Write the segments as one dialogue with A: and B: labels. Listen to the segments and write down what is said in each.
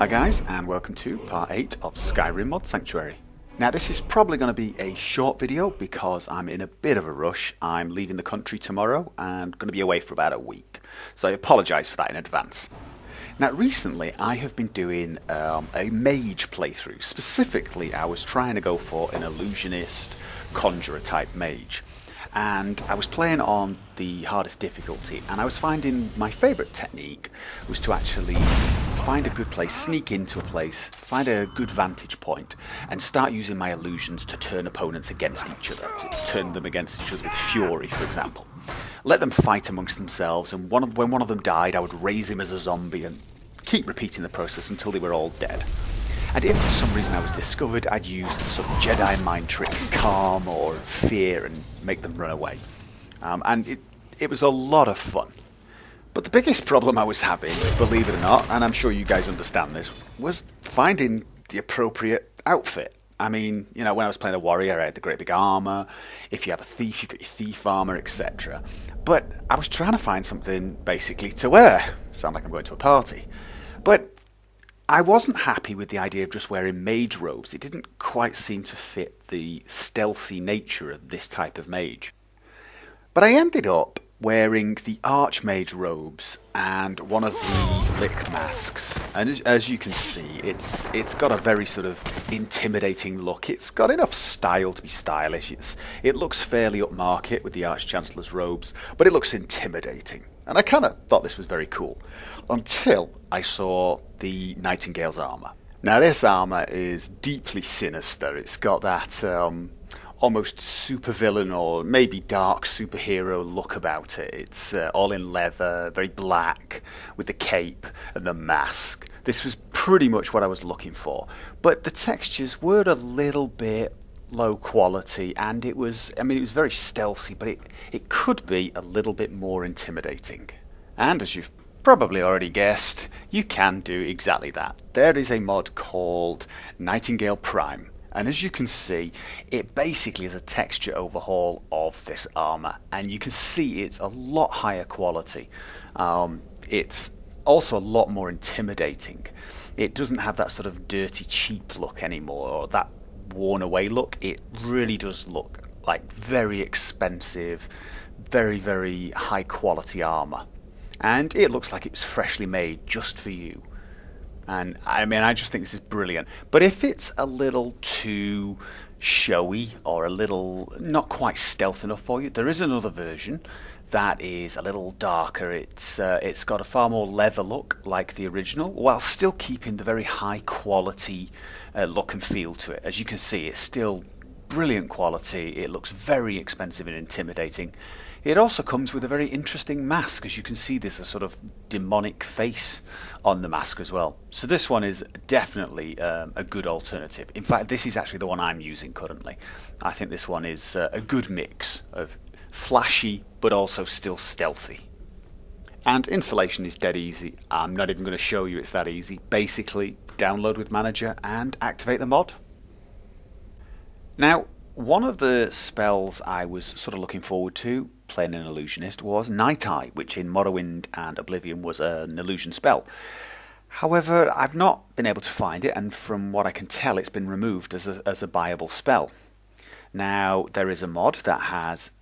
A: Hi guys, and welcome to part 8 of Skyrim Mod Sanctuary. Now this is probably going to be a short video because I'm in a bit of a rush. I'm leaving the country tomorrow and going to be away for about a week. So I apologise for that in advance. Now recently I have been doing a mage playthrough. Specifically I was trying to go for an illusionist, conjurer type mage. And I was playing on the hardest difficulty, and I was finding my favourite technique was to actually find a good place, sneak into a place, find a good vantage point, and start using my illusions to turn opponents against each other, to turn them against each other with fury, for example. Let them fight amongst themselves, and when one of them died, I would raise him as a zombie and keep repeating the process until they were all dead. And if for some reason I was discovered, I'd use the sort of Jedi mind trick, calm or fear, and make them run away. And it was a lot of fun. But the biggest problem I was having, believe it or not, and I'm sure you guys understand this, was finding the appropriate outfit. I mean, you know, when I was playing a warrior, I had the great big armour. If you have a thief, you've got your thief armour, etc. But I was trying to find something basically to wear. Sound like I'm going to a party. But I wasn't happy with the idea of just wearing mage robes. It didn't quite seem to fit the stealthy nature of this type of mage. But I ended up wearing the archmage robes and one of the lick masks. And as you can see, it's got a very sort of intimidating look. It's got enough style to be stylish. It looks fairly upmarket with the Archchancellor's robes, but it looks intimidating. And I kind of thought this was very cool, until I saw the Nightingale's armour. Now this armour is deeply sinister. It's got that almost supervillain or maybe dark superhero look about it. It's all in leather, very black, with the cape and the mask. This was pretty much what I was looking for. But the textures were a little bit low quality, and it was very stealthy, but it could be a little bit more intimidating. And as you've probably already guessed, you can do exactly that. There is a mod called Nightingale Prime, and as you can see, it basically is a texture overhaul of this armour, and you can see it's a lot higher quality. It's also a lot more intimidating. It doesn't have that sort of dirty, cheap look anymore, or that worn away look. It really does look like very expensive, very, very high quality armour. And it looks like it was freshly made just for you. And I mean, I just think this is brilliant. But if it's a little too showy or a little not quite stealth enough for you, there is another version that is a little darker. It's got a far more leather look like the original, while still keeping the very high quality look and feel to it. As you can see, it's still brilliant quality. It looks very expensive and intimidating. It also comes with a very interesting mask. As you can see, there's a sort of demonic face on the mask as well. So this one is definitely a good alternative. In fact, this is actually the one I'm using currently. I think this one is a good mix of flashy but also still stealthy. And installation is dead easy. I'm not even going to show you it's that easy. Basically, download with Manager and activate the mod. Now, one of the spells I was sort of looking forward to playing an illusionist was Night Eye, which in Morrowind and Oblivion was an illusion spell. However, I've not been able to find it, and from what I can tell, it's been removed as a viable spell. Now, there is a mod that has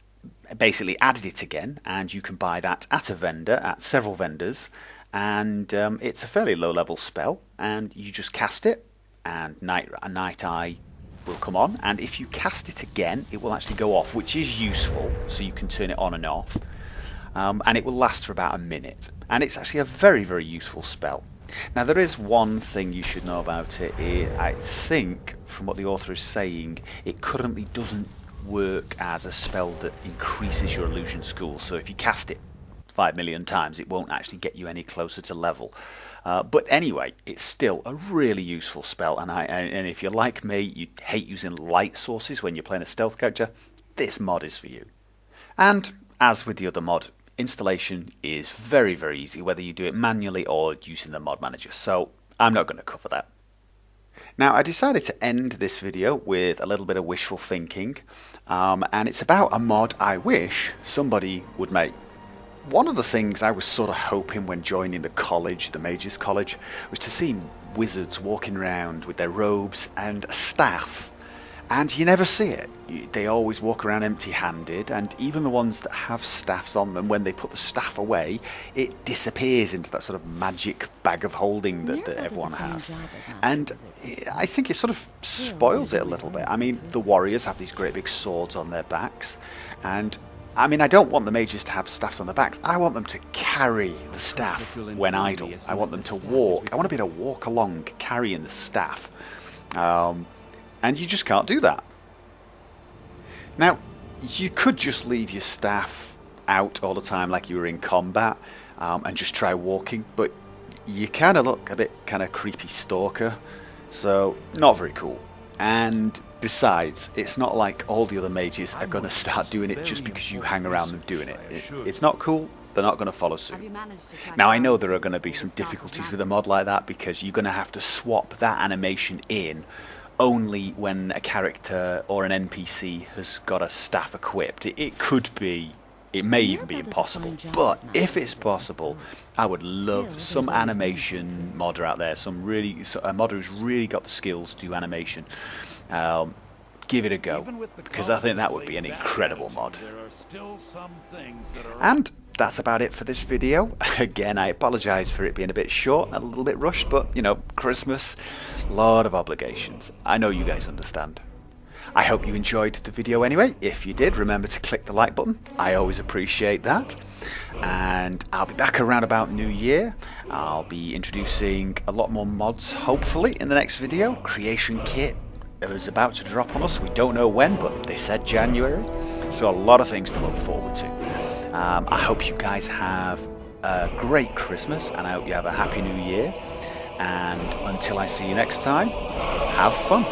A: basically added it again, and you can buy that at a vendor, at several vendors, and it's a fairly low level spell, and you just cast it, and Night Eye will come on, and if you cast it again, it will actually go off, which is useful, so you can turn it on and off, and it will last for about a minute, and it's actually a very, very useful spell. Now, there is one thing you should know about it. I think, from what the author is saying, it currently doesn't work as a spell that increases your illusion school, so if you cast it 5 million times, it won't actually get you any closer to level. But anyway, it's still a really useful spell, and if you're like me, you hate using light sources when you're playing a stealth character, this mod is for you. And as with the other mod, installation is very, very easy, whether you do it manually or using the mod manager, so I'm not going to cover that. Now, I decided to end this video with a little bit of wishful thinking, and it's about a mod I wish somebody would make. One of the things I was sort of hoping when joining the college, the Mages College, was to see wizards walking around with their robes and a staff, and you never see it. They always walk around empty-handed, and even the ones that have staffs on them, when they put the staff away, it disappears into that sort of magic bag of holding that everyone has. And I think it sort of spoils it a little bit. I mean, the warriors have these great big swords on their backs, and I mean, I don't want the mages to have staffs on their backs. I want them to carry the staff when idle. I want them to walk. I want to be able to walk along carrying the staff. And you just can't do that. Now, you could just leave your staff out all the time like you were in combat and just try walking, but you kind of look a bit kind of creepy stalker, so not very cool. And besides, it's not like all the other mages are going to start doing it just because you hang around them doing it. It's not cool. They're not going to follow suit. Now, I know there are going to be some difficulties with a mod like that because you're going to have to swap that animation in only when a character or an NPC has got a staff equipped. It may even be impossible, but if it's possible, I would love some animation modder out there, a modder who's really got the skills to do animation. Give it a go, because I think that would be an incredible mod. And that's about it for this video. Again, I apologise for it being a bit short and a little bit rushed, but, you know, Christmas, a lot of obligations. I know you guys understand. I hope you enjoyed the video anyway. If you did, remember to click the like button. I always appreciate that. And I'll be back around about New Year. I'll be introducing a lot more mods, hopefully, in the next video. Creation Kit is about to drop on us. We don't know when, but they said January. So a lot of things to look forward to. I hope you guys have a great Christmas, and I hope you have a happy New Year. And until I see you next time, have fun.